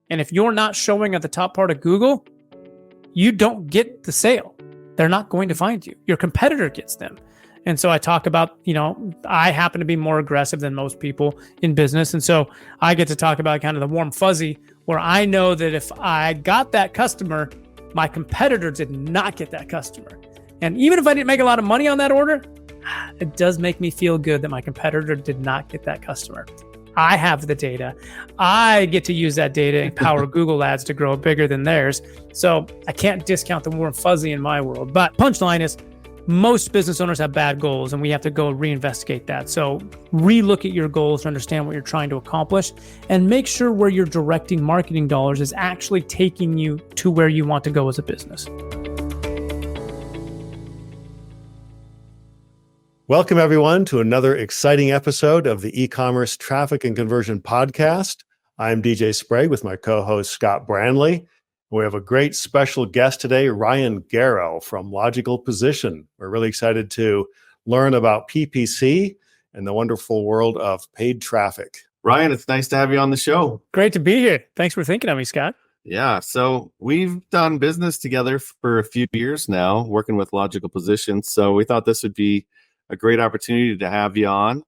And if you're not showing at the top part of Google, you don't get the sale. They're not going to find you. Your competitor gets them. And so I talk about, I happen to be more aggressive than most people in business. And so I get to talk about kind of the warm fuzzy where I know that if I got that customer, my competitor did not get that customer. And even if I didn't make a lot of money on that order, it does make me feel good that my competitor did not get that customer. I have the data. I get to use that data and power Google ads to grow bigger than theirs. So I can't discount the warm fuzzy in my world. But punchline is most business owners have bad goals and we have to go reinvestigate that. So relook at your goals to understand what you're trying to accomplish and make sure where you're directing marketing dollars is actually taking you to where you want to go as a business. Welcome, everyone, to another exciting episode of the Ecommerce Traffic and Conversion Podcast. I'm DJ Sprague with my co-host, Scott Brandley. We have a great special guest today, Ryan Garrow from Logical Position. We're really excited to learn about PPC and the wonderful world of paid traffic. Ryan, it's nice to have you on the show. Great to be here. Thanks for thinking of me, Scott. Yeah, so we've done business together for a few years now, working with Logical Position. So we thought this would be a great opportunity to have you on.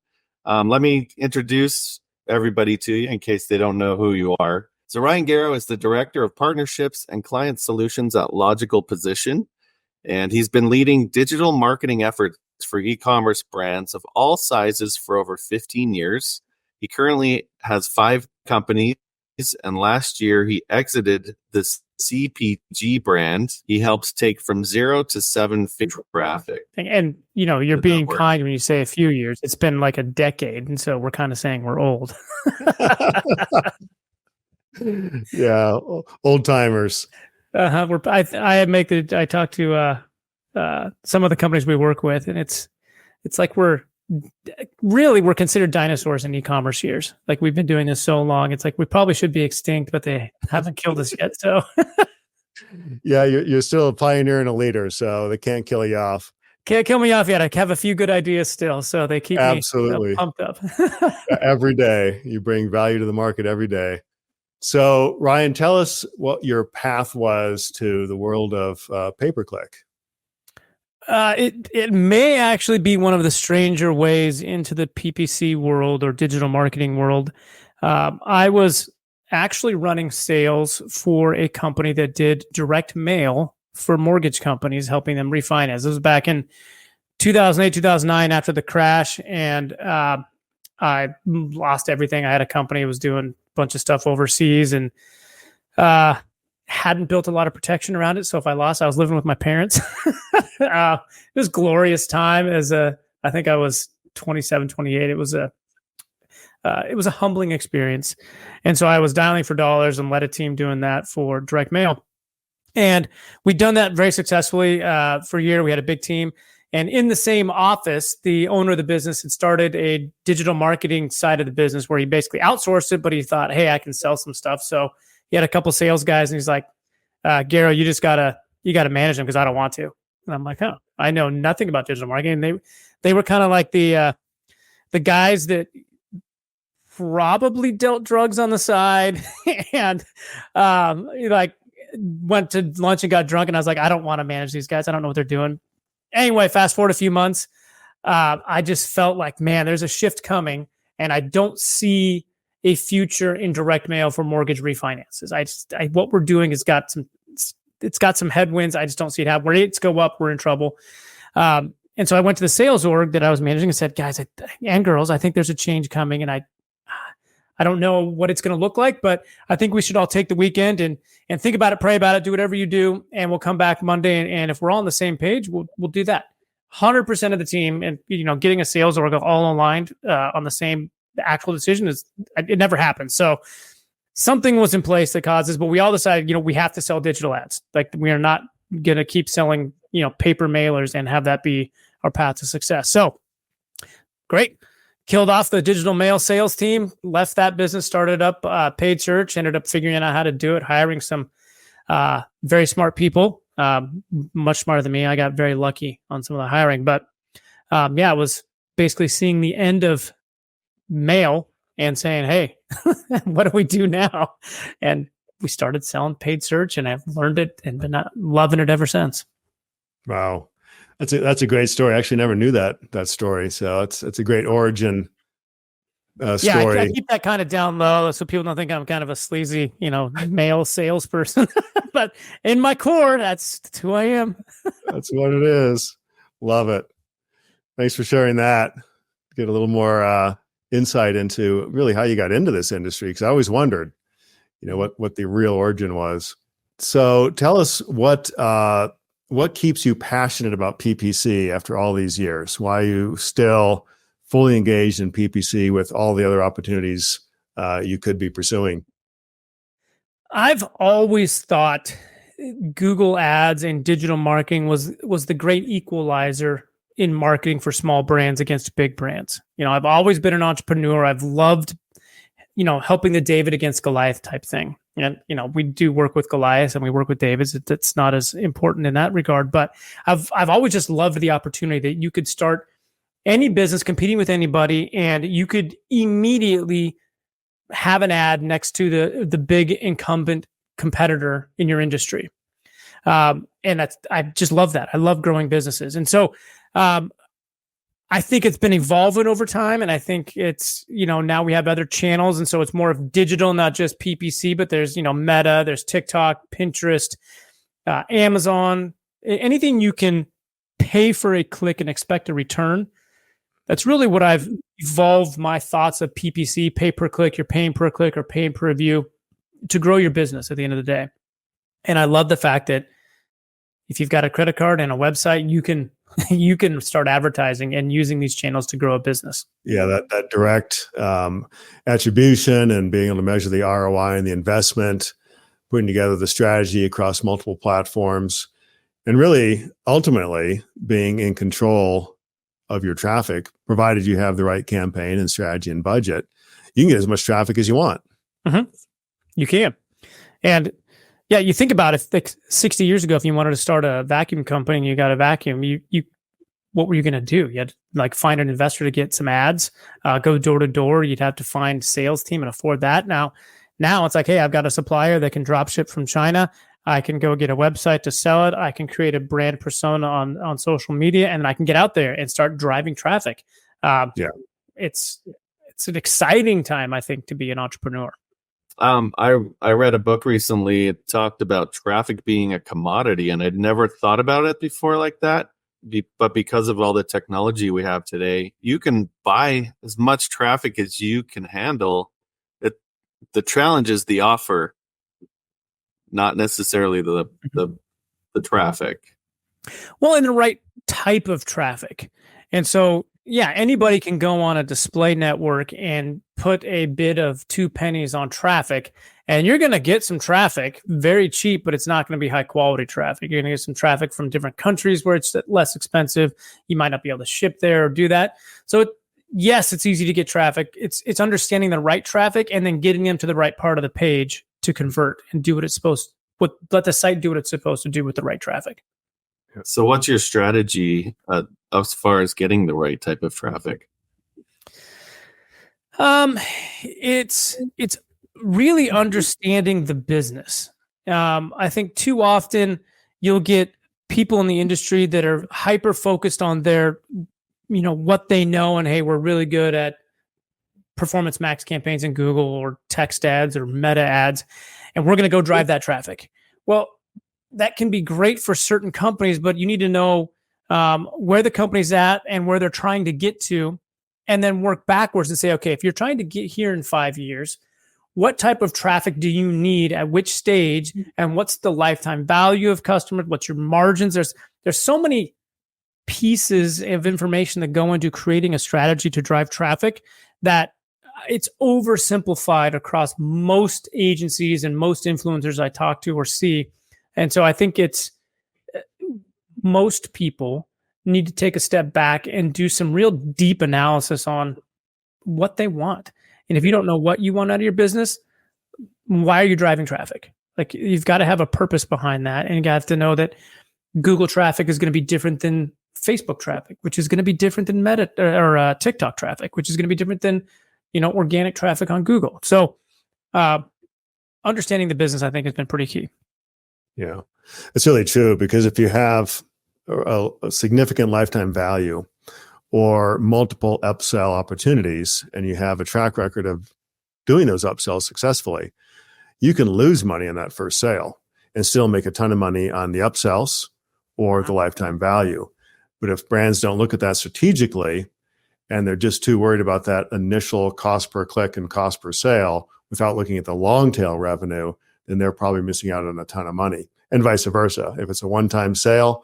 Let me introduce everybody to you in case they don't know who you are. So Ryan Garrow is the Director of Partnerships and Client Solutions at Logical Position, and he's been leading digital marketing efforts for e-commerce brands of all sizes for over 15 years. He currently has 5 companies, and last year he exited this CPG brand. He helps take from 0 to 7-figure traffic. And you're being kind when you say a few years. It's been like a decade, and so we're kind of saying we're old. Yeah, old timers. I talk to some of the companies we work with, and it's like we're considered dinosaurs in e-commerce years. Like we've been doing this so long. It's like we probably should be extinct, but they haven't killed us yet. So yeah, you're still a pioneer and a leader, so they can't kill you off. Can't kill me off yet. I have a few good ideas still, so they keep absolutely me pumped up. Every day, you bring value to the market every day. So, Ryan, tell us what your path was to the world of pay-per-click. It may actually be one of the stranger ways into the PPC world or digital marketing world. I was actually running sales for a company that did direct mail for mortgage companies, helping them refinance. This was back in 2008, 2009 after the crash, and I lost everything. I had a company that was doing a bunch of stuff overseas and hadn't built a lot of protection around it. So if I lost, I was living with my parents. It was a glorious time I think I was 27, 28. It was a humbling experience. And so I was dialing for dollars and led a team doing that for direct mail. And we'd done that very successfully for a year. We had a big team. And in the same office, the owner of the business had started a digital marketing side of the business where he basically outsourced it, but he thought, hey, I can sell some stuff. So he had a couple sales guys and he's like, Garrow, you gotta manage them because I don't want to. And I'm like, oh, I know nothing about digital marketing. And they were kind of like the guys that probably dealt drugs on the side and like went to lunch and got drunk. And I was like, I don't want to manage these guys. I don't know what they're doing. Anyway, fast forward a few months, I just felt like, man, there's a shift coming, and I don't see a future in direct mail for mortgage refinances. What we're doing has got some headwinds. I just don't see it happen. Where rates go up, we're in trouble. And so I went to the sales org that I was managing and said, guys and girls, I think there's a change coming, and I don't know what it's going to look like, but I think we should all take the weekend and think about it, pray about it, do whatever you do, and we'll come back Monday. And if we're all on the same page, we'll do that. 100% of the team, and getting a sales org all aligned on the same actual decision it never happens. So something was in place that caused this, but we all decided, we have to sell digital ads. Like we are not going to keep selling, paper mailers and have that be our path to success. So great. Killed off the digital mail sales team, left that business, started up paid search, ended up figuring out how to do it, hiring some very smart people, much smarter than me. I got very lucky on some of the hiring, but it was basically seeing the end of mail and saying, hey, what do we do now? And we started selling paid search, and I've learned it and been loving it ever since. Wow. That's a great story. I actually never knew that story. So it's a great origin story. I keep that kind of down low so people don't think I'm kind of a sleazy, male salesperson. But in my core, that's who I am. That's what it is. Love it. Thanks for sharing that. Get a little more insight into really how you got into this industry, because I always wondered, what the real origin was. So tell us what keeps you passionate about PPC after all these years? Why are you still fully engaged in PPC with all the other opportunities you could be pursuing? I've always thought Google Ads and digital marketing was the great equalizer in marketing for small brands against big brands. I've always been an entrepreneur. I've loved, helping the David against Goliath type thing. And, we do work with Goliath and we work with Davids. It's not as important in that regard, but I've always just loved the opportunity that you could start any business competing with anybody, and you could immediately have an ad next to the big incumbent competitor in your industry. And I just love that. I love growing businesses. And so, I think it's been evolving over time, and I think it's, now we have other channels, and so it's more of digital, not just PPC, but there's, Meta, there's TikTok, Pinterest, Amazon, anything you can pay for a click and expect a return. That's really what I've evolved my thoughts of PPC, pay per click. You're paying per click or paying per review to grow your business at the end of the day. And I love the fact that if you've got a credit card and a website, you can start advertising and using these channels to grow a business. Yeah, that direct attribution and being able to measure the ROI and the investment, putting together the strategy across multiple platforms, and really ultimately being in control of your traffic, provided you have the right campaign and strategy and budget. You can get as much traffic as you want. Mm-hmm. You can. And yeah, you think about it, like 60 years ago, if you wanted to start a vacuum company and you got a vacuum, you what were you going to do? You had to find an investor to get some ads, go door to door. You'd have to find a sales team and afford that. Now it's like, hey, I've got a supplier that can drop ship from China. I can go get a website to sell it. I can create a brand persona on social media, and I can get out there and start driving traffic. It's an exciting time, I think, to be an entrepreneur. I read a book recently. It talked about traffic being a commodity, and I'd never thought about it before like that. But because of all the technology we have today, you can buy as much traffic as you can handle. The challenge is the offer, not necessarily the traffic. Well, and the right type of traffic. And so, yeah, anybody can go on a display network and put a bid of 2 pennies on traffic, and you're going to get some traffic very cheap, but it's not going to be high quality traffic. You're going to get some traffic from different countries where it's less expensive. You might not be able to ship there or do that. So yes, it's easy to get traffic. It's understanding the right traffic and then getting them to the right part of the page to convert and do what it's supposed to, let the site do what it's supposed to do with the right traffic. So what's your strategy as far as getting the right type of traffic? It's really understanding the business. I think too often you'll get people in the industry that are hyper focused on their, what they know. And hey, we're really good at performance max campaigns in Google or text ads or meta ads, and we're going to go drive that traffic. Well, that can be great for certain companies, but you need to know where the company's at and where they're trying to get to, and then work backwards and say, okay, if you're trying to get here in 5 years, what type of traffic do you need at which stage, and what's the lifetime value of customers? What's your margins? There's so many pieces of information that go into creating a strategy to drive traffic that it's oversimplified across most agencies and most influencers I talk to or see. And so I think it's most people need to take a step back and do some real deep analysis on what they want. And if you don't know what you want out of your business, why are you driving traffic? Like, you've got to have a purpose behind that. And you have to know that Google traffic is going to be different than Facebook traffic, which is going to be different than Meta or TikTok traffic, which is going to be different than, organic traffic on Google. So understanding the business, I think, has been pretty key. Yeah, it's really true, because if you have a significant lifetime value or multiple upsell opportunities, and you have a track record of doing those upsells successfully, you can lose money on that first sale and still make a ton of money on the upsells or the lifetime value. But if brands don't look at that strategically, and they're just too worried about that initial cost per click and cost per sale without looking at the long tail revenue, then they're probably missing out on a ton of money. And vice versa. If it's a one-time sale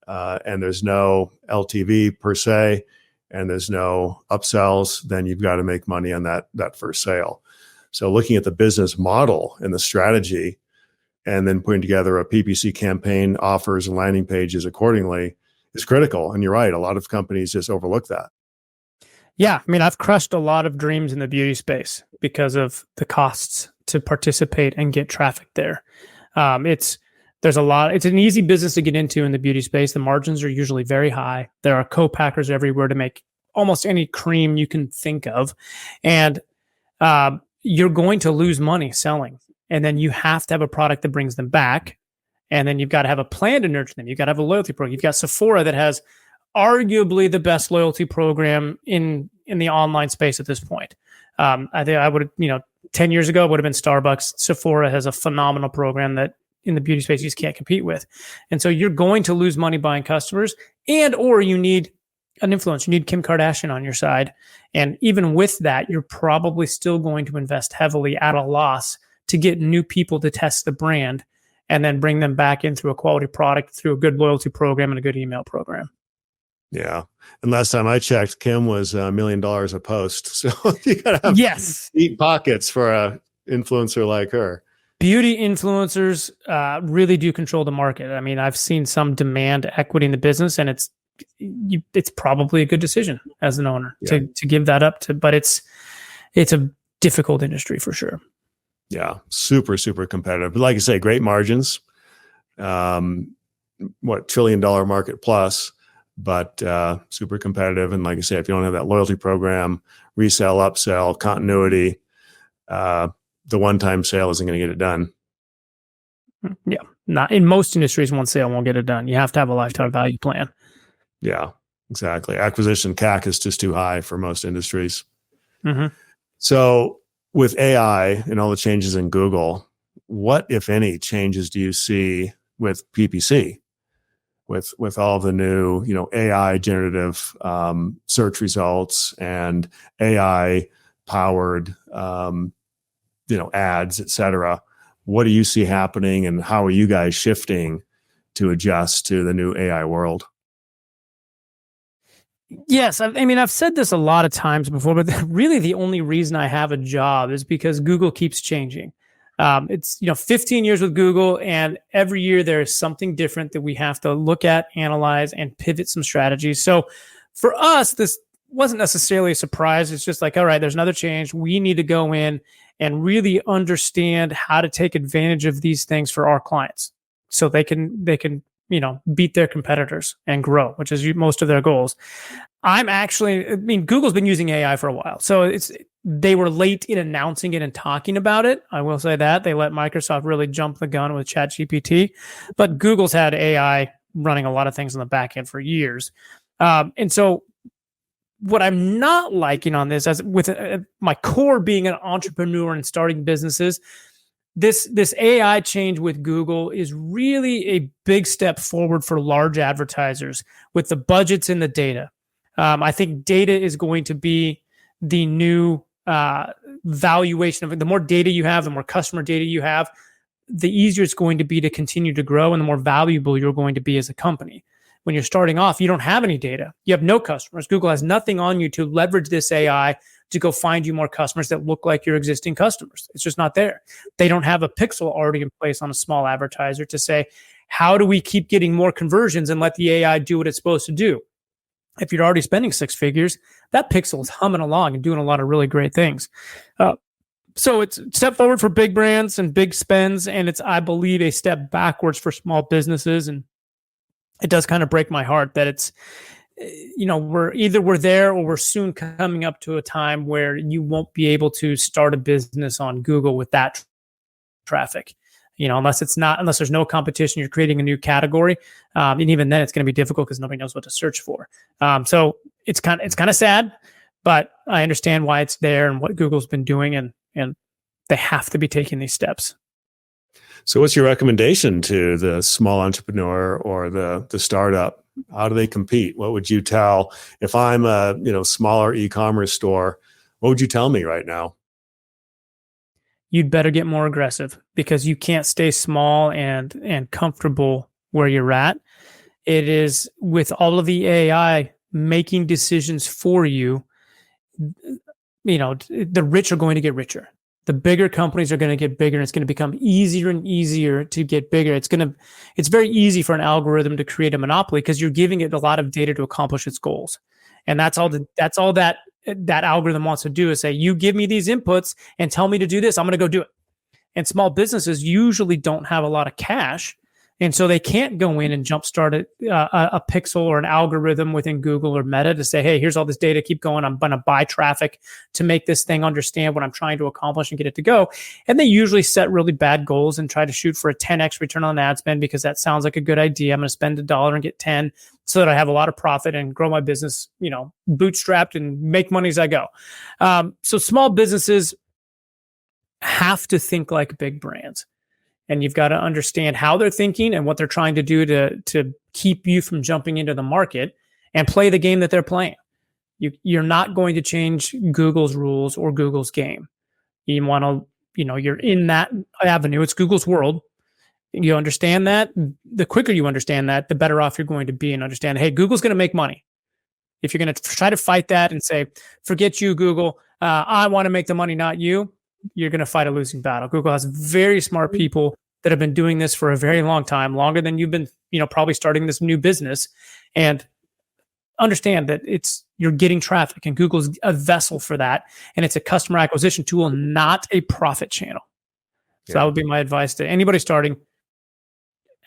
and there's no LTV per se, and there's no upsells, then you've got to make money on that first sale. So looking at the business model and the strategy, and then putting together a PPC campaign, offers, and landing pages accordingly is critical. And you're right, a lot of companies just overlook that. Yeah, I mean, I've crushed a lot of dreams in the beauty space because of the costs to participate and get traffic there. It's an easy business to get into in the beauty space. The margins are usually very high. There are co-packers everywhere to make almost any cream you can think of. And you're going to lose money selling. And then you have to have a product that brings them back. And then you've got to have a plan to nurture them. You've got to have a loyalty program. You've got Sephora that has arguably the best loyalty program in the online space at this point. I think I would have, 10 years ago, it would have been Starbucks. Sephora has a phenomenal program that in the beauty space you just can't compete with. And so you're going to lose money buying customers, or you need an influence. You need Kim Kardashian on your side. And even with that, you're probably still going to invest heavily at a loss to get new people to test the brand and then bring them back in through a quality product, through a good loyalty program and a good email program. Yeah. And last time I checked, Kim was $1 million a post. So you got to have deep pockets for a influencer like her. Beauty influencers really do control the market. I mean, I've seen some demand equity in the business, and it's probably a good decision as an owner to give that up to, but it's a difficult industry for sure. Yeah. Super, super competitive. But like I say, great margins, $1 trillion market plus, but super competitive. And like I say, if you don't have that loyalty program, resell, upsell, continuity, the one-time sale isn't going to get it done. Yeah. Not in most industries, one sale won't get it done. You have to have a lifetime value plan. Yeah, exactly. Acquisition CAC is just too high for most industries. Mm-hmm. So with AI and all the changes in Google, what, if any, changes do you see with PPC? With all the new, AI generative search results and AI powered, ads, et cetera. What do you see happening, and how are you guys shifting to adjust to the new AI world? Yes. I've said this a lot of times before, but really the only reason I have a job is because Google keeps changing. It's 15 years with Google, and every year there is something different that we have to look at, analyze, and pivot some strategies. So for us, this wasn't necessarily a surprise. It's just like, all right, there's another change. We need to go in and really understand how to take advantage of these things for our clients, so they can beat their competitors and grow, which is most of their goals. Google's been using AI for a while, so they were late in announcing it and talking about it. I will say that they let Microsoft really jump the gun with ChatGPT, but Google's had AI running a lot of things on the back end for years. And so what I'm not liking on this, as with my core being an entrepreneur and starting businesses, this AI change with Google is really a big step forward for large advertisers with the budgets and the data. I think data is going to be the new valuation of it. The more data you have, the more customer data you have, the easier it's going to be to continue to grow, and the more valuable you're going to be as a company. When you're starting off, you don't have any data. You have no customers. Google has nothing on you to leverage this AI to go find you more customers that look like your existing customers. It's just not there. They don't have a pixel already in place on a small advertiser to say, how do we keep getting more conversions and let the AI do what it's supposed to do? If you're already spending six figures, that pixel is humming along and doing a lot of really great things. So it's a step forward for big brands and big spends, and it's, I believe, a step backwards for small businesses. And it does kind of break my heart that it's, we're there, or we're soon coming up to a time where you won't be able to start a business on Google with that traffic. Unless there's no competition, you're creating a new category. And even then it's going to be difficult because nobody knows what to search for. So it's kind of sad, but I understand why it's there and what Google's been doing, and they have to be taking these steps. So what's your recommendation to the small entrepreneur or the startup? How do they compete? What would you tell if I'm a smaller e-commerce store? What would you tell me right now? You'd better get more aggressive, because you can't stay small and comfortable where you're at. It is, with all of the AI making decisions for you, the rich are going to get richer. The bigger companies are going to get bigger, and it's going to become easier and easier to get bigger. It's very easy for an algorithm to create a monopoly because you're giving it a lot of data to accomplish its goals. And that's all that algorithm wants to do, is say, you give me these inputs and tell me to do this, I'm going to go do it. And small businesses usually don't have a lot of cash, and so they can't go in and jumpstart a pixel or an algorithm within Google or Meta to say, hey, here's all this data, keep going, I'm going to buy traffic to make this thing understand what I'm trying to accomplish and get it to go. And they usually set really bad goals and try to shoot for a 10x return on ad spend, because that sounds like a good idea. I'm going to spend $1 and get 10 so that I have a lot of profit and grow my business, bootstrapped and make money as I go. So small businesses have to think like big brands. And you've got to understand how they're thinking and what they're trying to do to keep you from jumping into the market, and play the game that they're playing. You're not going to change Google's rules or Google's game. You want to, you're in that avenue. It's Google's world. You understand that. The quicker you understand that, the better off you're going to be, and understand, hey, Google's going to make money. If you're going to try to fight that and say, forget you, Google, I want to make the money, not you, you're going to fight a losing battle. Google has very smart people that have been doing this for a very long time, longer than you've been, probably starting this new business, and understand that you're getting traffic, and Google's a vessel for that. And it's a customer acquisition tool, not a profit channel. So that would be my advice to anybody starting.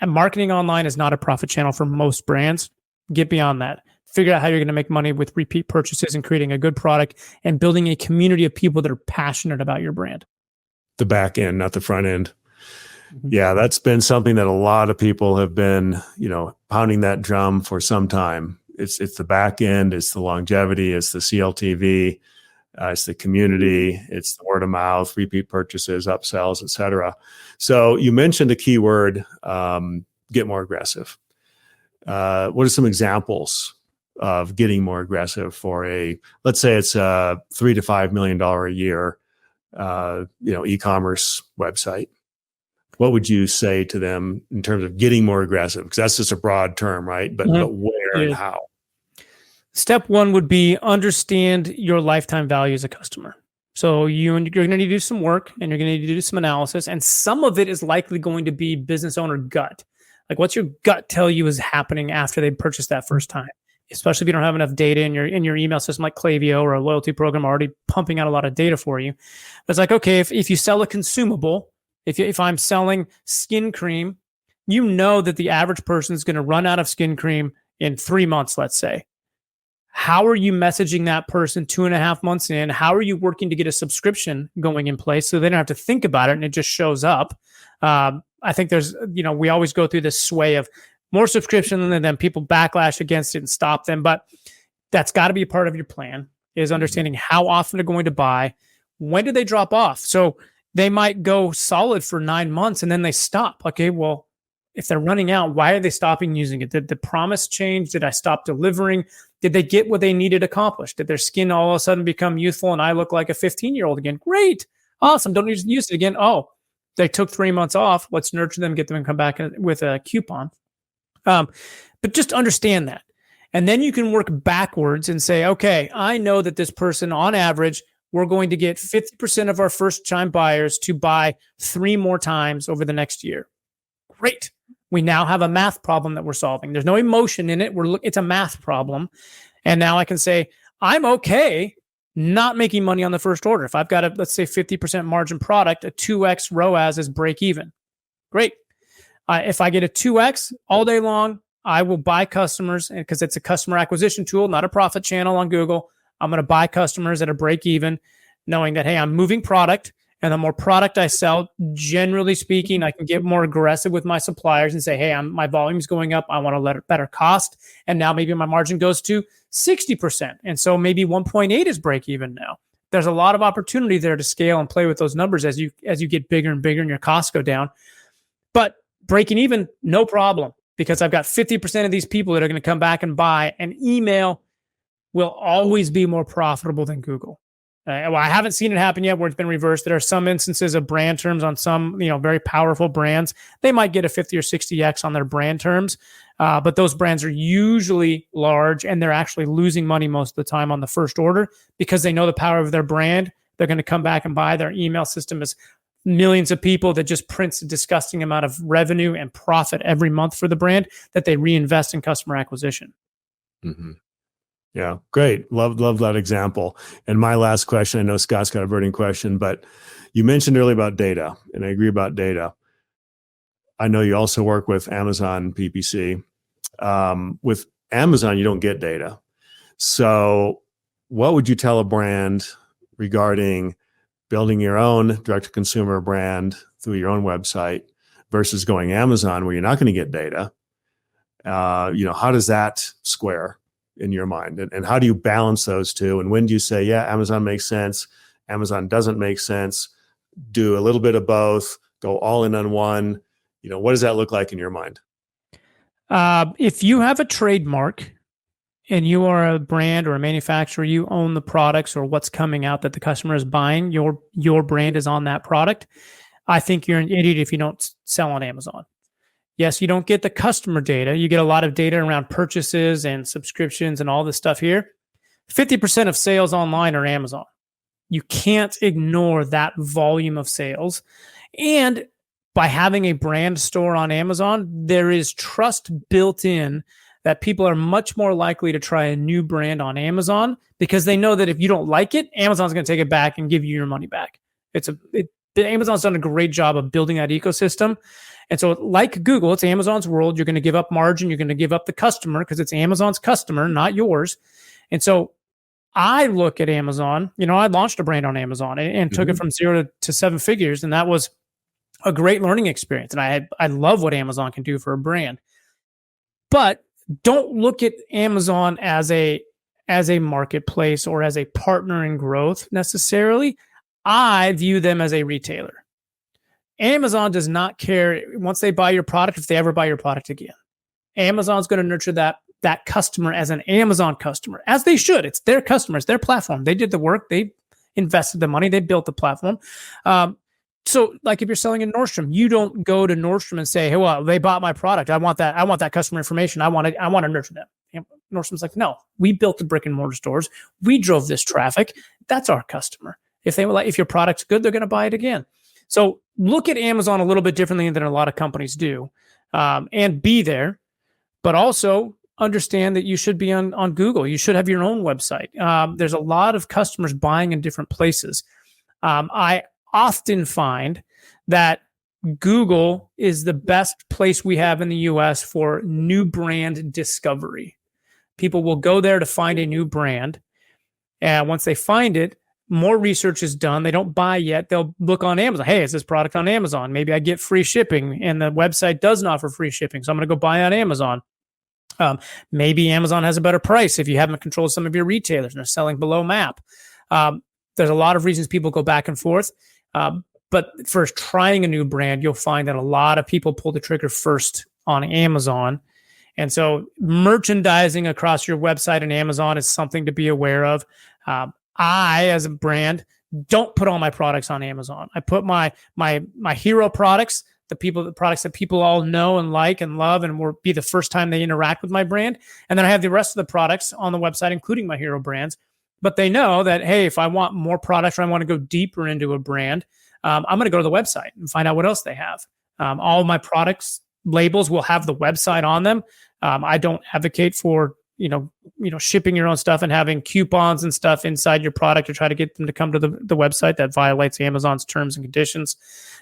And marketing online is not a profit channel for most brands. Get beyond that. Figure out how you're going to make money with repeat purchases and creating a good product and building a community of people that are passionate about your brand. The back end, not the front end. Yeah, that's been something that a lot of people have been, pounding that drum for some time. It's the back end, it's the longevity, it's the CLTV, it's the community, it's the word of mouth, repeat purchases, upsells, et cetera. So you mentioned a key word, get more aggressive. What are some examples of getting more aggressive for let's say it's a $3 to $5 million a year, e-commerce website? What would you say to them in terms of getting more aggressive? Because that's just a broad term, right? But where and how? Step one would be understand your lifetime value as a customer. So you're going to need to do some work, and you're going to need to do some analysis. And some of it is likely going to be business owner gut. Like, what's your gut tell you is happening after they purchased that first time? Especially if you don't have enough data in your email system like Klaviyo or a loyalty program already pumping out a lot of data for you. But it's like, okay, if you sell a consumable, if I'm selling skin cream, that the average person is going to run out of skin cream in 3 months, let's say. How are you messaging that person 2.5 months in? How are you working to get a subscription going in place so they don't have to think about it and it just shows up? I think there's, we always go through this sway of more subscription, and then people backlash against it and stop them. But that's got to be a part of your plan, is understanding how often they're going to buy. When do they drop off? So they might go solid for 9 months and then they stop. Okay, well, if they're running out, why are they stopping using it? Did the promise change? Did I stop delivering? Did they get what they needed accomplished? Did their skin all of a sudden become youthful and I look like a 15-year-old again? Great. Awesome. Don't need to use it again. Oh, they took 3 months off. Let's nurture them, get them to come back with a coupon. But just understand that. And then you can work backwards and say, okay, I know that this person on average, we're going to get 50% of our first-time buyers to buy 3 more times over the next year. Great. We now have a math problem that we're solving. There's no emotion in it. It's a math problem. And now I can say, I'm okay not making money on the first order. If I've got let's say 50% margin product, a 2x ROAS is break even. Great. If I get a 2x all day long, I will buy customers, because it's a customer acquisition tool, not a profit channel on Google. I'm going to buy customers at a break even, knowing that, hey, I'm moving product And the more product I sell, generally speaking, I can get more aggressive with my suppliers and say, hey, my volume's going up. I want to let it better cost. And now maybe my margin goes to 60%. And so maybe 1.8 is break even now. There's a lot of opportunity there to scale and play with those numbers as you get bigger and bigger and your costs go down. But breaking even, no problem, because I've got 50% of these people that are going to come back and buy, and email will always be more profitable than Google. Well, I haven't seen it happen yet where it's been reversed. There are some instances of brand terms on some, very powerful brands. They might get a 50 or 60x on their brand terms, but those brands are usually large and they're actually losing money most of the time on the first order because they know the power of their brand. They're going to come back and buy. Their email system is millions of people that just prints a disgusting amount of revenue and profit every month for the brand that they reinvest in customer acquisition. Mm-hmm. Yeah, great. Love that example. And my last question, I know Scott's got a burning question, but you mentioned earlier about data, and I agree about data. I know you also work with Amazon PPC. With Amazon, you don't get data. So what would you tell a brand regarding building your own direct-to-consumer brand through your own website versus going Amazon where you're not going to get data? How does that square in your mind? And how do you balance those two? And when do you say, yeah, Amazon makes sense, Amazon doesn't make sense, do a little bit of both, go all in on one? What does that look like in your mind? If you have a trademark and you are a brand or a manufacturer, you own the products or what's coming out that the customer is buying, your brand is on that product, I think you're an idiot if you don't sell on Amazon. Yes, you don't get the customer data. You get a lot of data around purchases and subscriptions and all this stuff here. 50% of sales online are Amazon. You can't ignore that volume of sales. And by having a brand store on Amazon, there is trust built in that people are much more likely to try a new brand on Amazon because they know that if you don't like it, Amazon's going to take it back and give you your money back. Amazon's done a great job of building that ecosystem. And so like Google, it's Amazon's world. You're going to give up margin. You're going to give up the customer because it's Amazon's customer, not yours. And so I look at Amazon, I launched a brand on Amazon and took it from 0 to 7 figures. And that was a great learning experience. And I love what Amazon can do for a brand. But don't look at Amazon as a marketplace or as a partner in growth necessarily. I view them as a retailer. Amazon does not care once they buy your product if they ever buy your product again. Amazon's going to nurture that customer as an Amazon customer, as they should. It's their customers, their platform. They did the work. They invested the money. They built the platform. So like if you're selling in Nordstrom, you don't go to Nordstrom and say, hey, well, they bought my product. I want that customer information. I want to nurture them. Nordstrom's like, no, we built the brick and mortar stores. We drove this traffic. That's our customer. If your product's good, they're going to buy it again. So look at Amazon a little bit differently than a lot of companies do, and be there, but also understand that you should be on Google. You should have your own website. There's a lot of customers buying in different places. I often find that Google is the best place we have in the US for new brand discovery. People will go there to find a new brand. And once they find it, more research is done. They don't buy yet. They'll look on Amazon. Hey, is this product on Amazon? Maybe I get free shipping and the website doesn't offer free shipping. So I'm going to go buy on Amazon. Maybe Amazon has a better price if you haven't controlled some of your retailers and they're selling below map. There's a lot of reasons people go back and forth. But for trying a new brand, you'll find that a lot of people pull the trigger first on Amazon. And so merchandising across your website and Amazon is something to be aware of. I, as a brand, don't put all my products on Amazon. I put my hero products, the products that people all know and like and love and will be the first time they interact with my brand. And then I have the rest of the products on the website, including my hero brands. But they know that, hey, if I want more products or I want to go deeper into a brand, I'm going to go to the website and find out what else they have. All of my products labels will have the website on them. I don't advocate for shipping your own stuff and having coupons and stuff inside your product to try to get them to come to the website. That violates Amazon's terms and conditions,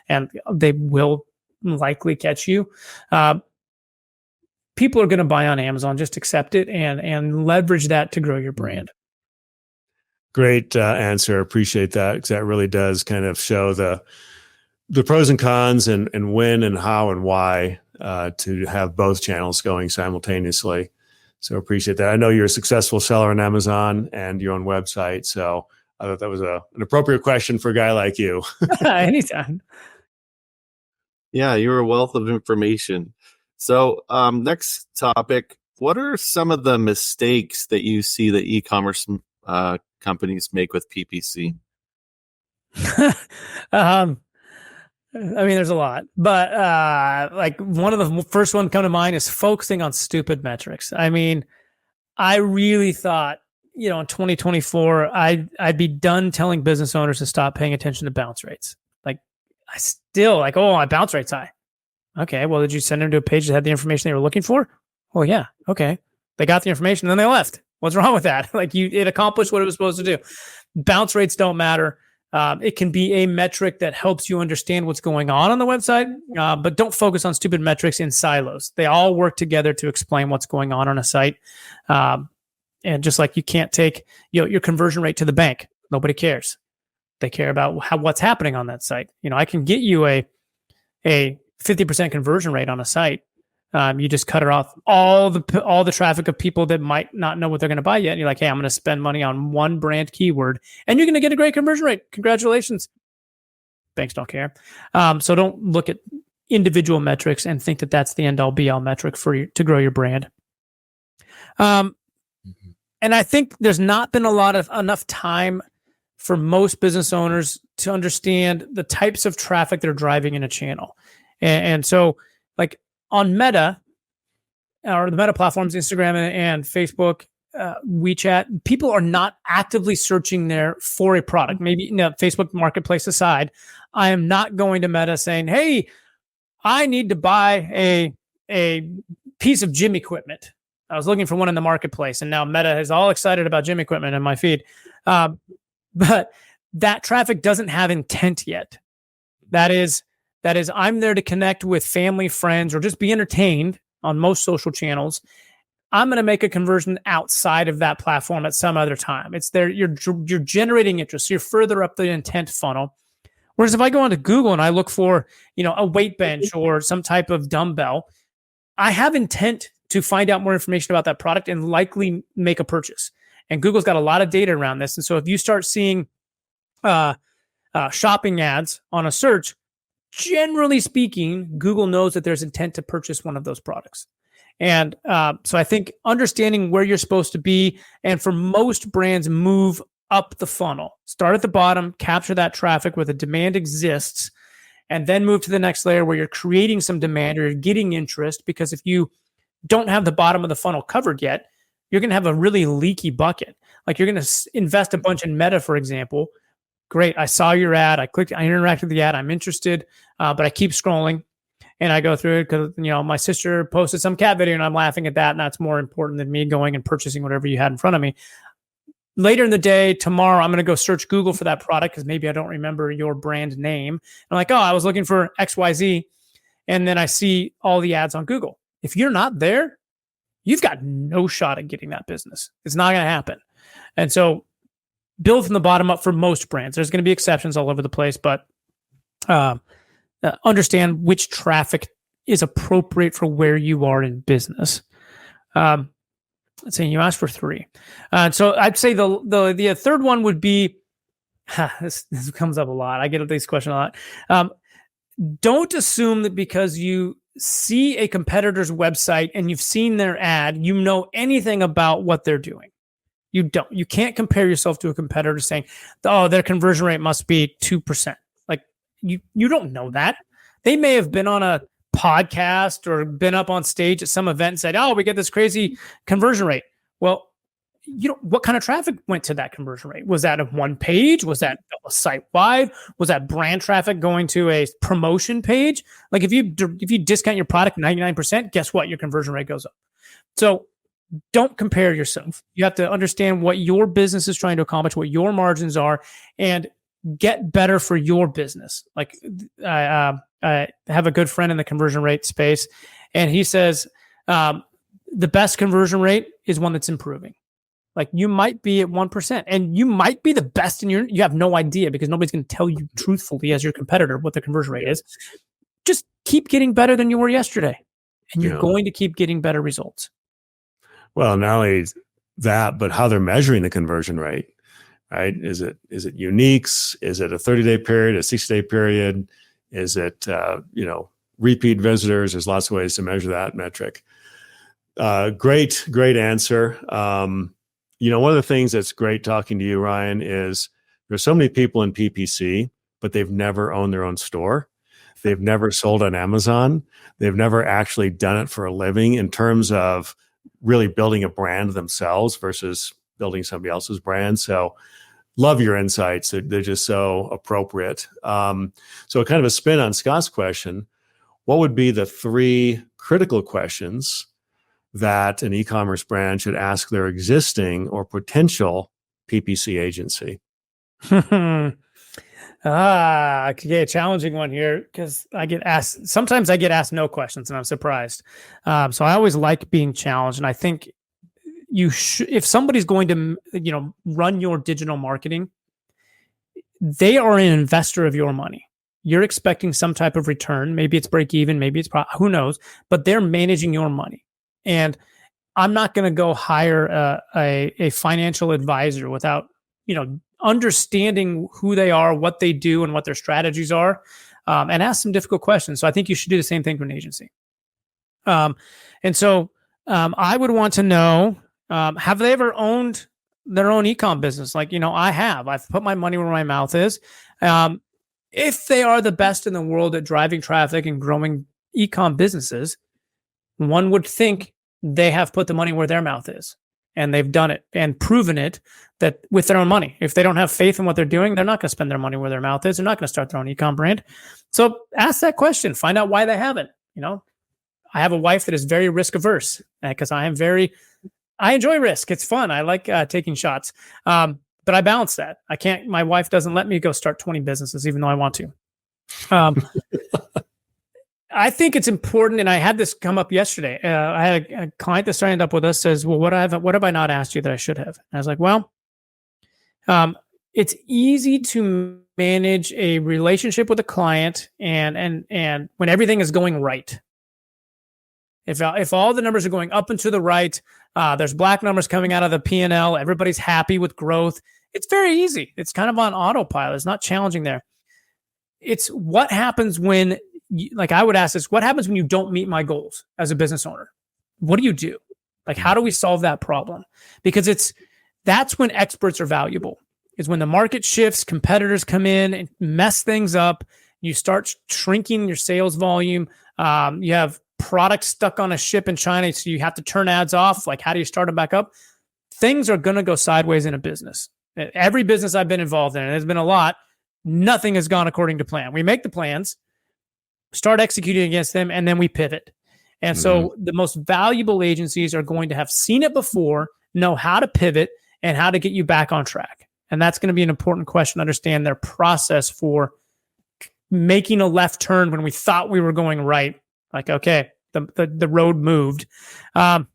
and they will likely catch you. People are going to buy on Amazon. Just accept it and leverage that to grow your brand. Great answer. Appreciate that, because that really does kind of show the pros and cons and when and how and why to have both channels going simultaneously. So appreciate that. I know you're a successful seller on Amazon and your own website, so I thought that was an appropriate question for a guy like you. Anytime. Yeah, you're a wealth of information. So next topic, what are some of the mistakes that you see that e-commerce companies make with PPC? There's a lot, but like one of the first one come to mind is focusing on stupid metrics. I mean, I really thought, in 2024, I'd be done telling business owners to stop paying attention to bounce rates. Like, I still my bounce rate's high. Okay, well, did you send them to a page that had the information they were looking for? Well, yeah, okay. They got the information, then they left. What's wrong with that? Like, it accomplished what it was supposed to do. Bounce rates don't matter. It can be a metric that helps you understand what's going on the website, but don't focus on stupid metrics in silos. They all work together to explain what's going on a site. And just like you can't take your conversion rate to the bank, nobody cares. They care about what's happening on that site. I can get you a 50% conversion rate on a site. You just cut it off all the traffic of people that might not know what they're going to buy yet. And you're like, hey, I'm going to spend money on one brand keyword and you're going to get a great conversion rate. Congratulations. Banks don't care. So don't look at individual metrics and think that that's the end all be all metric for you to grow your brand. And I think there's not been enough time for most business owners to understand the types of traffic they're driving in a channel. And so, like, on Meta, or the Meta platforms, Instagram and Facebook, WeChat, people are not actively searching there for a product. Maybe Facebook Marketplace aside, I am not going to Meta saying, hey, I need to buy a piece of gym equipment. I was looking for one in the marketplace, and now Meta is all excited about gym equipment in my feed. But that traffic doesn't have intent yet. That is, I'm there to connect with family, friends, or just be entertained on most social channels. I'm going to make a conversion outside of that platform at some other time. It's there. You're generating interest. So you're further up the intent funnel. Whereas if I go onto Google and I look for, a weight bench or some type of dumbbell, I have intent to find out more information about that product and likely make a purchase. And Google's got a lot of data around this. And so if you start seeing shopping ads on a search, generally speaking, Google knows that there's intent to purchase one of those products. And so I think understanding where you're supposed to be, and for most brands, move up the funnel. Start at the bottom, capture that traffic where the demand exists, and then move to the next layer where you're creating some demand or you're getting interest. Because if you don't have the bottom of the funnel covered yet, you're going to have a really leaky bucket. Like, you're going to invest a bunch in Meta, for example. Great. I saw your ad. I clicked, I interacted with the ad. I'm interested, but I keep scrolling and I go through it because, my sister posted some cat video and I'm laughing at that. And that's more important than me going and purchasing whatever you had in front of me. Later in the day, tomorrow, I'm going to go search Google for that product because maybe I don't remember your brand name. I'm like, oh, I was looking for XYZ. And then I see all the ads on Google. If you're not there, you've got no shot at getting that business. It's not going to happen. And so build from the bottom up for most brands. There's going to be exceptions all over the place, but understand which traffic is appropriate for where you are in business. Let's see, you asked for 3. So I'd say the third one would be, this comes up a lot. I get this question a lot. Don't assume that because you see a competitor's website and you've seen their ad, you know anything about what they're doing. You don't. You can't compare yourself to a competitor saying, oh, their conversion rate must be 2%. Like, you don't know that. They may have been on a podcast or been up on stage at some event and said, oh, we get this crazy conversion rate. Well, what kind of traffic went to that conversion rate? Was that a one page? Was that a site-wide? Was that brand traffic going to a promotion page? Like, if you discount your product 99%, guess what? Your conversion rate goes up. So don't compare yourself. You have to understand what your business is trying to accomplish, what your margins are, and get better for your business. Like, I have a good friend in the conversion rate space, and he says the best conversion rate is one that's improving. Like you might be at 1% and you might be the best in you have no idea because nobody's going to tell you truthfully as your competitor what the conversion rate is. Just keep getting better than you were yesterday and you're going to keep getting better results. Well, not only that, but how they're measuring the conversion rate, right? Is it uniques? Is it a 30-day period, a 60-day period? Is it, repeat visitors? There's lots of ways to measure that metric. Great answer. One of the things that's great talking to you, Ryan, is there's so many people in PPC, but they've never owned their own store. They've never sold on Amazon. They've never actually done it for a living in terms of really building a brand themselves versus building somebody else's brand. So love your insights. They're just so appropriate. So kind of a spin on Scott's question, what would be the 3 critical questions that an e-commerce brand should ask their existing or potential PPC agency? Okay, challenging one here because sometimes I get asked no questions and I'm surprised. So I always like being challenged. And I think if somebody's going to, run your digital marketing, they are an investor of your money. You're expecting some type of return. Maybe it's break even, maybe it's who knows, but they're managing your money. And I'm not going to go hire a financial advisor without, understanding who they are, what they do, and what their strategies are, and ask some difficult questions. So I think you should do the same thing for an agency. I would want to know, have they ever owned their own e-com business? Like, I have. I've put my money where my mouth is. If they are the best in the world at driving traffic and growing e-com businesses, one would think they have put the money where their mouth is. And they've done it and proven it that with their own money. If they don't have faith in what they're doing, they're not going to spend their money where their mouth is. They're not going to start their own e-com brand. So ask that question. Find out why they haven't. I have a wife that is very risk averse because I enjoy risk. It's fun. I like taking shots. But I balance that. My wife doesn't let me go start 20 businesses, even though I want to. I think it's important, and I had this come up yesterday. I had a client that signed up with us says, well, what have I not asked you that I should have? And I was like, well, it's easy to manage a relationship with a client and when everything is going right. If all the numbers are going up and to the right, there's black numbers coming out of the P&L, everybody's happy with growth. It's very easy. It's kind of on autopilot. It's not challenging there. It's what happens when, I would ask this, what happens when you don't meet my goals as a business owner? What do you do? How do we solve that problem? Because that's when experts are valuable, is when the market shifts, competitors come in and mess things up. You start shrinking your sales volume. You have products stuck on a ship in China, so you have to turn ads off. How do you start them back up? Things are going to go sideways in a business. Every business I've been involved in, and there's been a lot, nothing has gone according to plan. We make the plans, start executing against them, and then we pivot. And so the most valuable agencies are going to have seen it before, know how to pivot, and how to get you back on track. And that's going to be an important question to understand their process for making a left turn when we thought we were going right. Okay, the road moved. And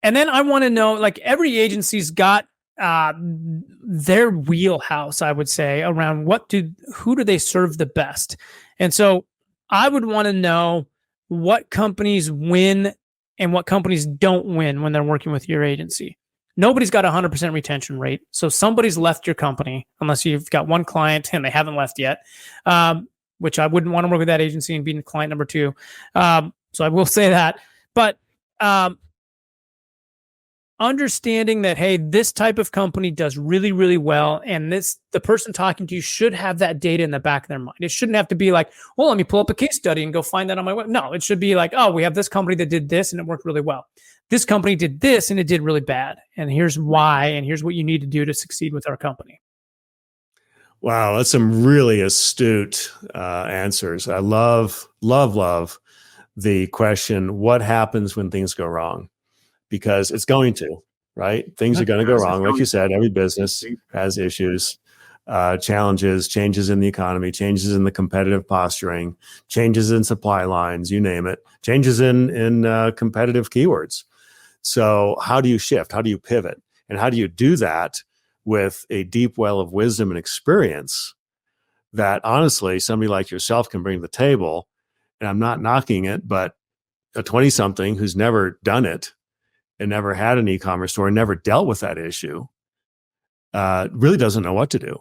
then I want to know, every agency's got their wheelhouse, I would say, around who do they serve the best. And so I would want to know what companies win and what companies don't win when they're working with your agency. Nobody's got 100% retention rate. So somebody's left your company, unless you've got one client and they haven't left yet, which I wouldn't want to work with that agency and be client number 2. So I will say that. But understanding that, hey, this type of company does really, really well, and the person talking to you should have that data in the back of their mind. It shouldn't have to be like, well, let me pull up a case study and go find that on my web. No, it should be like, oh, we have this company that did this and it worked really well. This company did this and it did really bad. And here's why, and here's what you need to do to succeed with our company. Wow, that's some really astute answers. I love the question, what happens when things go wrong? Because it's going to, right? Things are going to go wrong. Like you said, every business has issues, challenges, changes in the economy, changes in the competitive posturing, changes in supply lines, you name it, changes in competitive keywords. So how do you shift? How do you pivot? And how do you do that with a deep well of wisdom and experience that honestly somebody like yourself can bring to the table? And I'm not knocking it, but a 20-something who's never done it and never had an e-commerce store and never dealt with that issue really doesn't know what to do.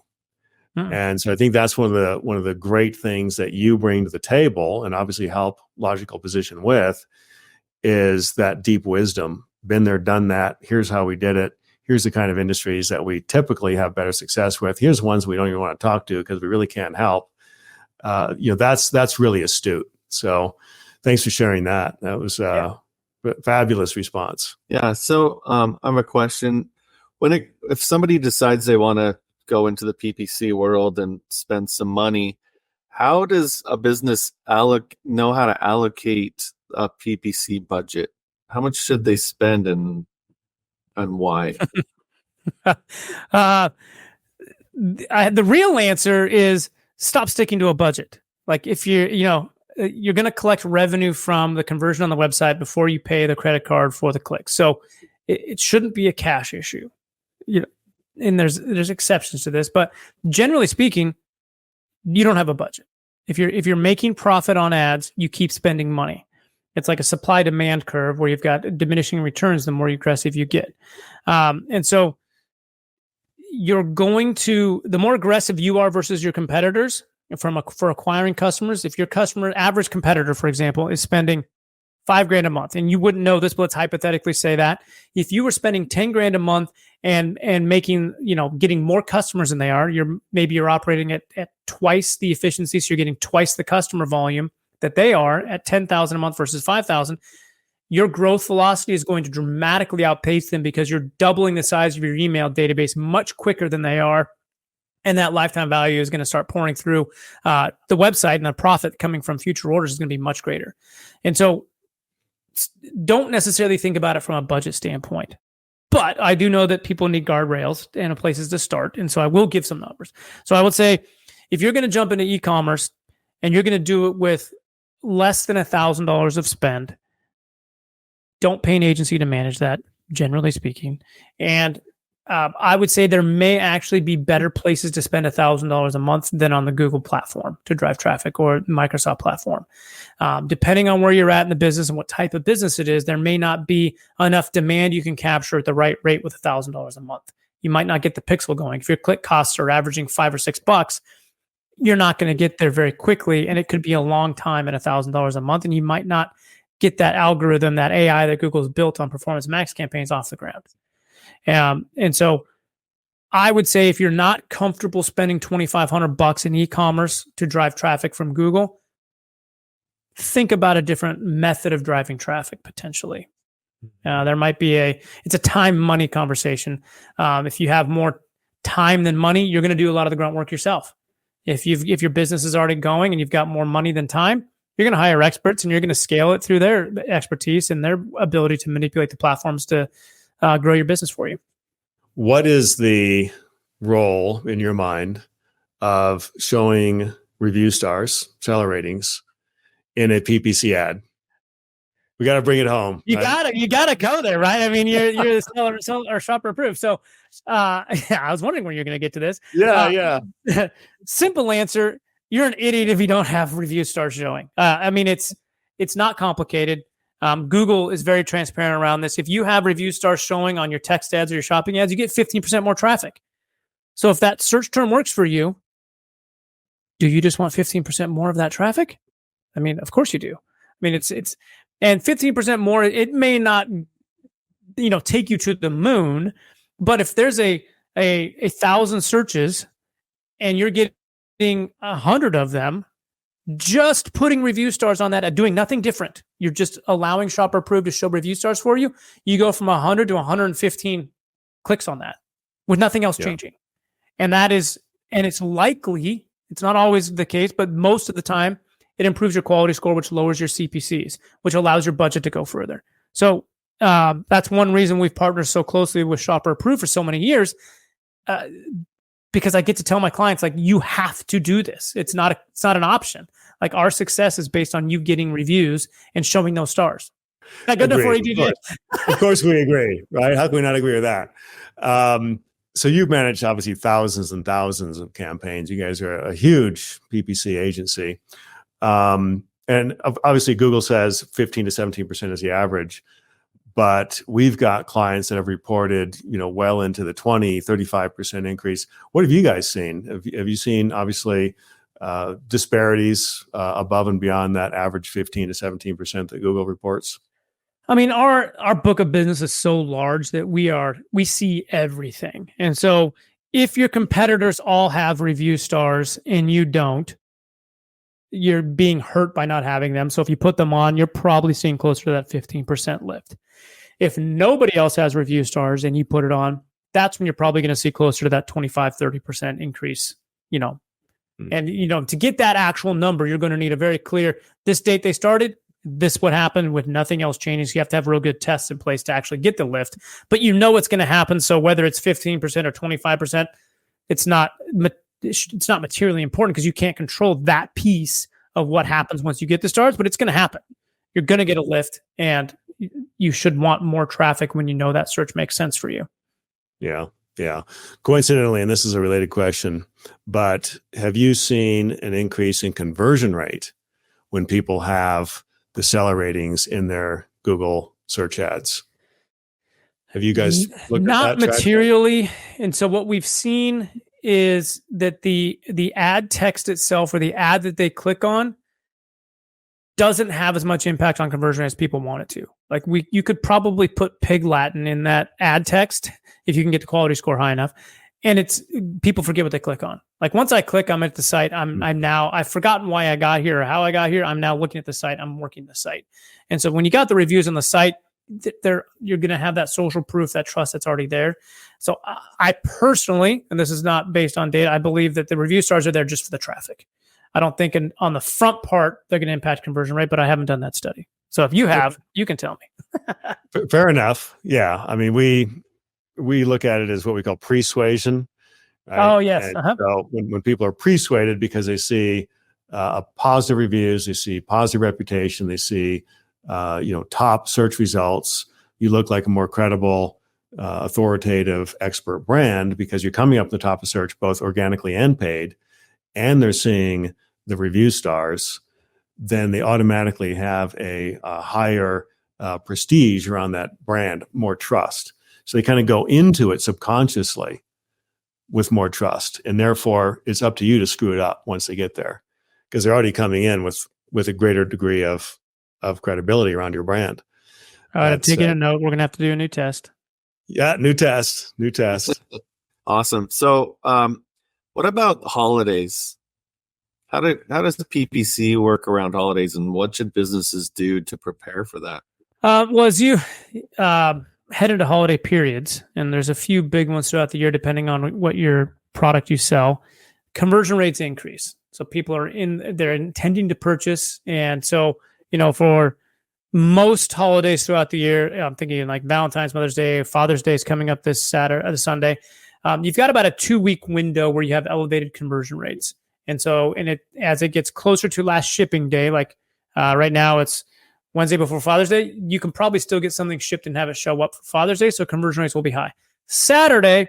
And so I think that's one of the great things that you bring to the table, and obviously help Logical Position with, is that deep wisdom. Been there, done that. Here's how we did it. Here's the kind of industries that we typically have better success with. Here's ones we don't even want to talk to because we really can't help. That's really astute. So thanks for sharing that. That was a fabulous response. Yeah. So I have a question. If somebody decides they want to go into the PPC world and spend some money, how does a business know how to allocate a PPC budget? How much should they spend and why? The real answer is stop sticking to a budget. Like if you're going to collect revenue from the conversion on the website before you pay the credit card for the click. So it shouldn't be a cash issue. And there's exceptions to this, but generally speaking, you don't have a budget. If you're making profit on ads, you keep spending money. It's like a supply demand curve where you've got diminishing returns the more aggressive you get. And so the more aggressive you are versus your competitors for acquiring customers. If your average competitor, for example, is spending $5,000 a month, and you wouldn't know this, but let's hypothetically say that if you were spending $10,000 a month and making, getting more customers than they are, you're operating at twice the efficiency. So you're getting twice the customer volume that they are at 10,000 a month versus 5,000. Your growth velocity is going to dramatically outpace them because you're doubling the size of your email database much quicker than they are. And that lifetime value is going to start pouring through the website, and the profit coming from future orders is going to be much greater. And so don't necessarily think about it from a budget standpoint. But I do know that people need guardrails and places to start. And so I will give some numbers. So I would say if you're going to jump into e-commerce and you're going to do it with less than $1,000 of spend, don't pay an agency to manage that, generally speaking. And I would say there may actually be better places to spend $1,000 a month than on the Google platform to drive traffic, or Microsoft platform. Depending on where you're at in the business and what type of business it is, there may not be enough demand you can capture at the right rate with $1,000 a month. You might not get the pixel going. If your click costs are averaging $5 or $6, you're not going to get there very quickly, and it could be a long time at $1,000 a month, and you might not get that algorithm, that AI that Google's built on Performance Max campaigns off the ground. And so I would say if you're not comfortable spending $2,500 in e-commerce to drive traffic from Google, think about a different method of driving traffic potentially. There might be it's a time money conversation. If you have more time than money, you're going to do a lot of the grunt work yourself. If your business is already going and you've got more money than time, you're going to hire experts and you're going to scale it through their expertise and their ability to manipulate the platforms to grow your business for you. What is the role in your mind of showing review stars, seller ratings in a PPC ad? We got to bring it home. You gotta go there, right? I mean, you're the seller or shopper approved. So, I was wondering when you're going to get to this. Yeah. Simple answer: you're an idiot if you don't have review stars showing. I mean, it's not complicated. Google is very transparent around this. If you have review stars showing on your text ads or your shopping ads, you get 15% more traffic. So if that search term works for you, do you just want 15% more of that traffic? I mean, of course you do. I mean, it's and 15% more, it may not, take you to the moon, but if there's a 1,000 searches and you're getting 100 of them, just putting review stars on that, doing nothing different. You're just allowing Shopper Approved to show review stars for you. You go from 100 to 115 clicks on that with nothing else changing. And it's likely, it's not always the case, but most of the time, it improves your quality score, which lowers your CPCs, which allows your budget to go further. So that's one reason we've partnered so closely with Shopper Approved for so many years, because I get to tell my clients, like, you have to do this. It's not an option. Like, our success is based on you getting reviews and showing those stars. Not good enough for Agreed. ADJ. Of course we agree, right? How can we not agree with that? So you've managed obviously thousands and thousands of campaigns. You guys are a huge PPC agency. And obviously Google says 15 to 17% is the average, but we've got clients that have reported, well into the 20, 35% increase. What have you guys seen? Have you seen obviously disparities above and beyond that average 15 to 17% that Google reports? I mean, our book of business is so large that we see everything. And so if your competitors all have review stars and you don't, you're being hurt by not having them. So if you put them on, you're probably seeing closer to that 15% lift. If nobody else has review stars and you put it on, that's when you're probably going to see closer to that 25, 30% increase, And, to get that actual number, you're going to need a very clear, this date they started, this what happened with nothing else changing. So you have to have real good tests in place to actually get the lift, but it's going to happen. So whether it's 15% or 25%, it's not materially important because you can't control that piece of what happens once you get the stars, but it's going to happen. You're going to get a lift, and you should want more traffic when you know that search makes sense for you. Yeah. Coincidentally, and this is a related question, but have you seen an increase in conversion rate when people have the seller ratings in their Google search ads? Have you guys looked not at that materially? And so what we've seen is that the ad text itself, or the ad that they click on, doesn't have as much impact on conversion as people want it to. Like you could probably put Pig Latin in that ad text if you can get the quality score high enough, and people forget what they click on. Like once I click, I'm at the site. I've forgotten why I got here or how I got here. I'm now looking at the site. I'm working the site, and so when you got the reviews on the site, you're going to have that social proof, that trust that's already there. So I personally, and this is not based on data, I believe that the review stars are there just for the traffic. I don't think on the front part, they're going to impact conversion rate, but I haven't done that study. So if you have, you can tell me. Fair enough. Yeah. I mean, we look at it as what we call persuasion. Right? Oh, yes. So when people are persuaded because they see positive reviews, they see positive reputation, they see top search results, you look like a more credible, authoritative, expert brand because you're coming up the top of search, both organically and paid, and they're seeing the review stars, then they automatically have a higher prestige around that brand, more trust. So they kind of go into it subconsciously with more trust. And therefore, it's up to you to screw it up once they get there because they're already coming in with a greater degree of credibility around your brand. All right, I'm taking a note. We're going to have to do a new test. Yeah, new test. Awesome. So what about holidays? How does the PPC work around holidays, and what should businesses do to prepare for that? Well, as you head into holiday periods, and there's a few big ones throughout the year, depending on what your product you sell, conversion rates increase. So people they're intending to purchase. And so, for most holidays throughout the year, I'm thinking like Valentine's, Mother's Day, Father's Day is coming up this Sunday. You've got about a 2-week window where you have elevated conversion rates. And so, as it gets closer to last shipping day, like right now it's Wednesday before Father's Day, you can probably still get something shipped and have it show up for Father's Day. So conversion rates will be high. Saturday,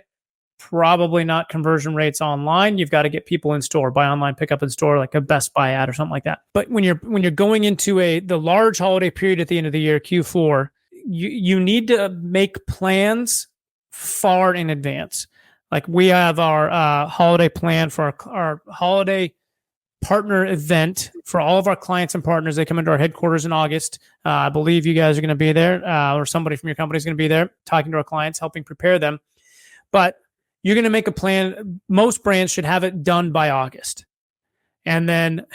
probably not conversion rates online. You've got to get people in store, buy online, pick up in store, like a Best Buy ad or something like that. But when you're going into the large holiday period at the end of the year, Q4, you need to make plans far in advance. Like we have our holiday plan for our holiday partner event for all of our clients and partners. They come into our headquarters in August. I believe you guys are going to be there, or somebody from your company is going to be there talking to our clients, helping prepare them. But you're going to make a plan. Most brands should have it done by August. And then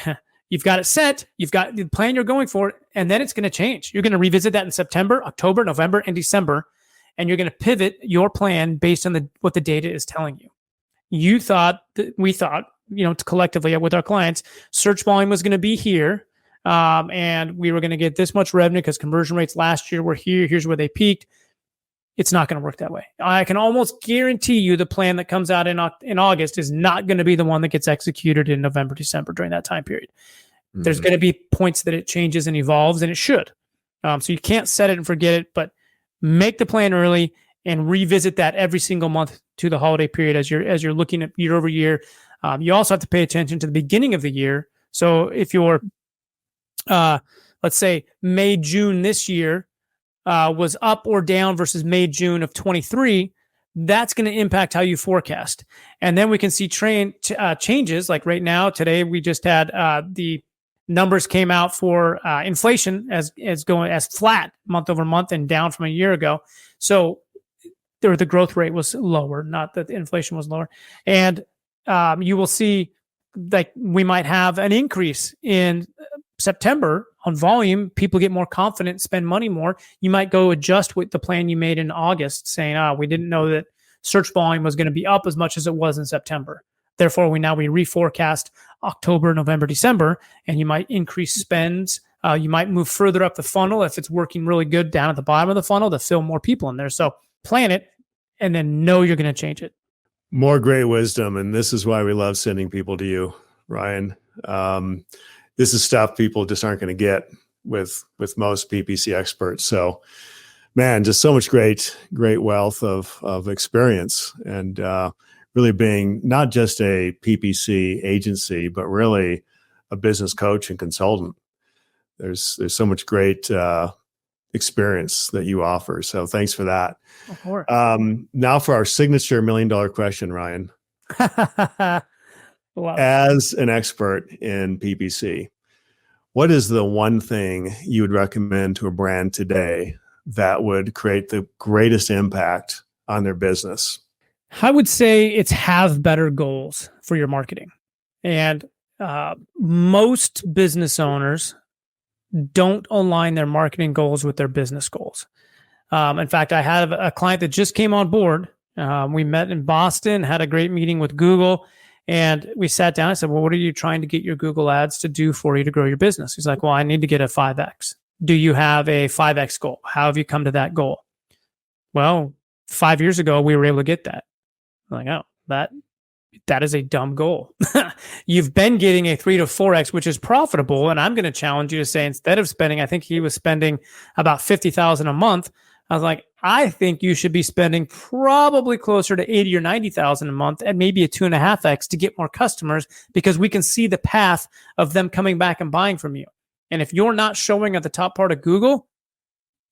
you've got it set. You've got the plan you're going for, and then it's going to change. You're going to revisit that in September, October, November, and December. And you're going to pivot your plan based on what the data is telling you. We thought, collectively with our clients, search volume was going to be here, and we were going to get this much revenue because conversion rates last year were here. Here's where they peaked. It's not going to work that way. I can almost guarantee you the plan that comes out in August is not going to be the one that gets executed in November, December during that time period. Mm-hmm. There's going to be points that it changes and evolves, and it should. So you can't set it and forget it, but make the plan early and revisit that every single month to the holiday period as you're looking at year over year. You also have to pay attention to the beginning of the year. So if you're, let's say May, June this year was up or down versus May, June of 23, that's going to impact how you forecast. And then we can see changes. Like right now, today, we just had the numbers came out for inflation as going as flat month over month and down from a year ago. So the growth rate was lower, not that the inflation was lower. And you will see like we might have an increase in September on volume. People get more confident, spend money more. You might go adjust with the plan you made in August, saying, we didn't know that search volume was going to be up as much as it was in September. Therefore, we reforecast October, November, December, and you might increase spends. You might move further up the funnel if it's working really good down at the bottom of the funnel to fill more people in there. So plan it and then know you're going to change it. More great wisdom. And this is why we love sending people to you, Ryan. This is stuff people just aren't going to get with most PPC experts. So, man, just so much great wealth of experience and really being not just a PPC agency, but really a business coach and consultant. There's so much great experience that you offer. So thanks for that. Of course. Now for our signature $1 million question, Ryan. Wow. As an expert in PPC, what is the one thing you would recommend to a brand today that would create the greatest impact on their business? I would say it's have better goals for your marketing. And most business owners don't align their marketing goals with their business goals. In fact, I have a client that just came on board. We met in Boston, had a great meeting with Google, and we sat down. I said, well, what are you trying to get your Google ads to do for you to grow your business? He's like, well, I need to get a 5X. Do you have a 5X goal? How have you come to that goal? Well, 5 years ago, we were able to get that. I'm like, oh, that is a dumb goal. You've been getting a 3 to 4X, which is profitable. And I'm going to challenge you to say, instead of spending, I think he was spending about $50,000 a month. I was like, I think you should be spending probably closer to 80 or 90,000 a month and maybe a 2.5X to get more customers, because we can see the path of them coming back and buying from you. And if you're not showing at the top part of Google,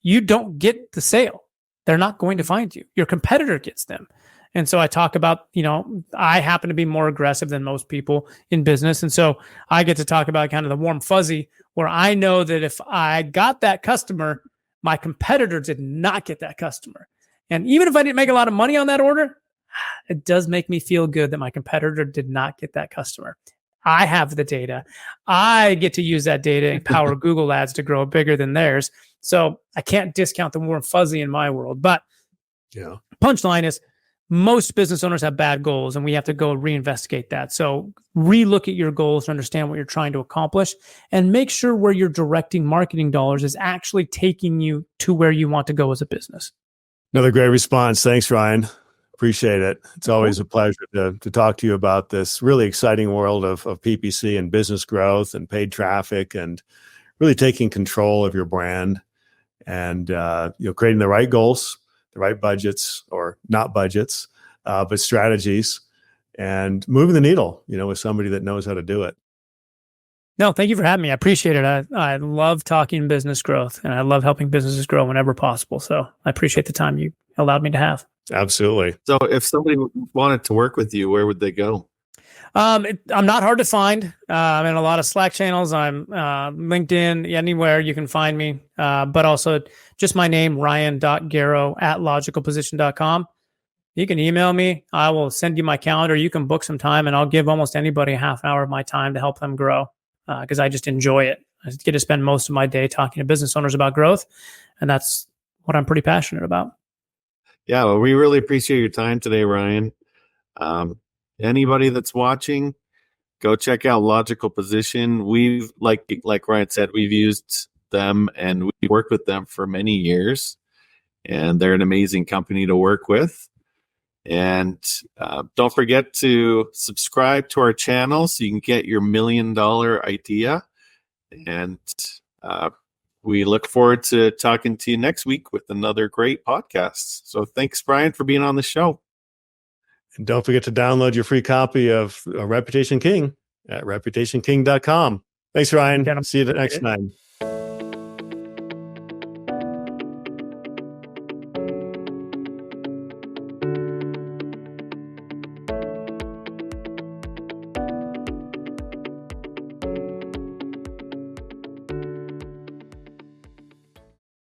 you don't get the sale. They're not going to find you. Your competitor gets them. And so I talk about, I happen to be more aggressive than most people in business. And so I get to talk about kind of the warm fuzzy, where I know that if I got that customer, my competitor did not get that customer. And even if I didn't make a lot of money on that order, it does make me feel good that my competitor did not get that customer. I have the data. I get to use that data and power Google ads to grow bigger than theirs. So I can't discount the warm fuzzy in my world. But punchline is, most business owners have bad goals, and we have to go reinvestigate that. So relook at your goals to understand what you're trying to accomplish, and make sure where you're directing marketing dollars is actually taking you to where you want to go as a business. Another great response. Thanks, Ryan. Appreciate it. It's always a pleasure to talk to you about this really exciting world of PPC and business growth and paid traffic, and really taking control of your brand and creating the right goals, the right budgets, or not budgets, but strategies, and moving the needle, with somebody that knows how to do it. No, thank you for having me. I appreciate it. I love talking business growth, and I love helping businesses grow whenever possible. So I appreciate the time you allowed me to have. Absolutely. So if somebody wanted to work with you, where would they go? I'm not hard to find. I'm in a lot of Slack channels. I'm LinkedIn, anywhere you can find me. But also just my name, ryan.garrow@logicalposition.com. You can email me. I will send you my calendar. You can book some time, and I'll give almost anybody a half an hour of my time to help them grow, because I just enjoy it. I get to spend most of my day talking to business owners about growth, and that's what I'm pretty passionate about. Yeah, well, we really appreciate your time today, Ryan. Anybody that's watching, go check out Logical Position. We've, like Ryan said, we've used them and we worked with them for many years, and they're an amazing company to work with. And don't forget to subscribe to our channel so you can get your $1 million idea. And we look forward to talking to you next week with another great podcast. So thanks, Brian, for being on the show. And don't forget to download your free copy of Reputation King at reputationking.com. Thanks, Ryan. See you next time.